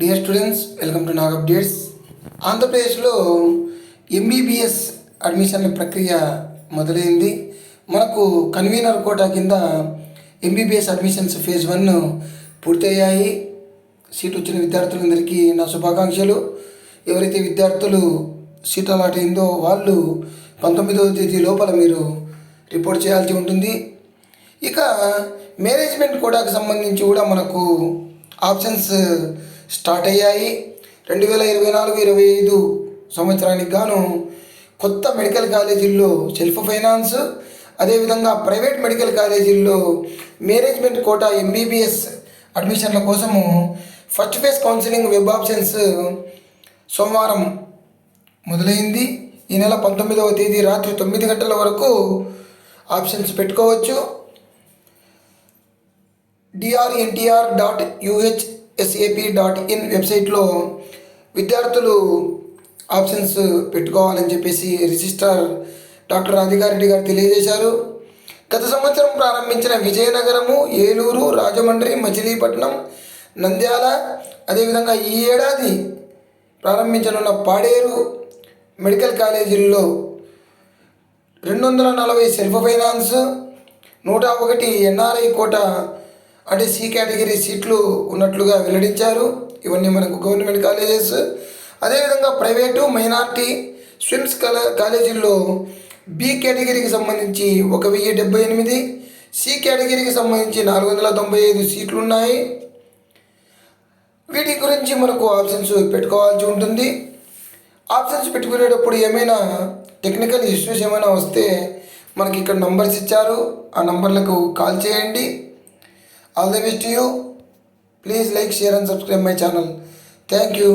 Dear students, welcome to Nag updates. ఆంధ్రప్రదేశ్లో MBBS అడ్మిషన్ల ప్రక్రియ మొదలైంది. మనకు కన్వీనర్ కోటా కింద ఎంబీబీఎస్ అడ్మిషన్స్ ఫేజ్ 1 పూర్తయ్యాయి. సీట్ వచ్చిన విద్యార్థులందరికీ నా శుభాకాంక్షలు. ఎవరైతే విద్యార్థులు సీట్ అలాట్ అయిందో వాళ్ళు 19వ తేదీ లోపల మీరు రిపోర్ట్ చేయాల్సి ఉంటుంది. ఇక మేనేజ్మెంట్ కోటాకు సంబంధించి కూడా మనకు ఆప్షన్స్ స్టార్ట్ అయ్యాయి. 2024-25 సంవత్సరానికి గాను కొత్త మెడికల్ కాలేజీల్లో సెల్ఫ్ ఫైనాన్స్, అదేవిధంగా ప్రైవేట్ మెడికల్ కాలేజీల్లో మేనేజ్మెంట్ కోటా ఎంబీబీఎస్ అడ్మిషన్ల కోసము first phase counselling web options సోమవారం మొదలైంది. ఈ నెల 19వ తేదీ రాత్రి 9 గంటల వరకు ఆప్షన్స్ పెట్టుకోవచ్చు. drntr.uhsap.in వెబ్సైట్లో విద్యార్థులు ఆప్షన్స్ పెట్టుకోవాలని చెప్పేసి రిజిస్ట్రార్ డాక్టర్ రాధికారెడ్డి గారు తెలియజేశారు. గత సంవత్సరం ప్రారంభించిన విజయనగరము, ఏలూరు, రాజమండ్రి, మచిలీపట్నం, నంద్యాల, అదేవిధంగా ఈ ఏడాది ప్రారంభించనున్న పాడేరు మెడికల్ కాలేజీల్లో 240 సెల్ఫ్ ఫైనాన్స్, 101 ఎన్ఆర్ఐ కోటా అంటే సి కేటగిరీ సీట్లు ఉన్నట్లుగా వెల్లడించారు. ఇవన్నీ మనకు గవర్నమెంట్ కాలేజెస్. అదేవిధంగా ప్రైవేటు, మైనార్టీ, స్విమ్స్ కాలేజీల్లో బి కేటగిరీకి సంబంధించి 1078, సి కేటగిరీకి సంబంధించి 495 సీట్లు ఉన్నాయి. వీటి గురించి మనకు ఆప్షన్స్ పెట్టుకోవాల్సి ఉంటుంది. ఆప్షన్స్ పెట్టుకునేటప్పుడు ఏమైనా టెక్నికల్ ఇష్యూస్ ఏమైనా వస్తే మనకి ఇక్కడ నంబర్స్ ఇచ్చారు, ఆ నంబర్లకు కాల్ చేయండి. All the best to you. Please like, share and subscribe my channel. Thank you.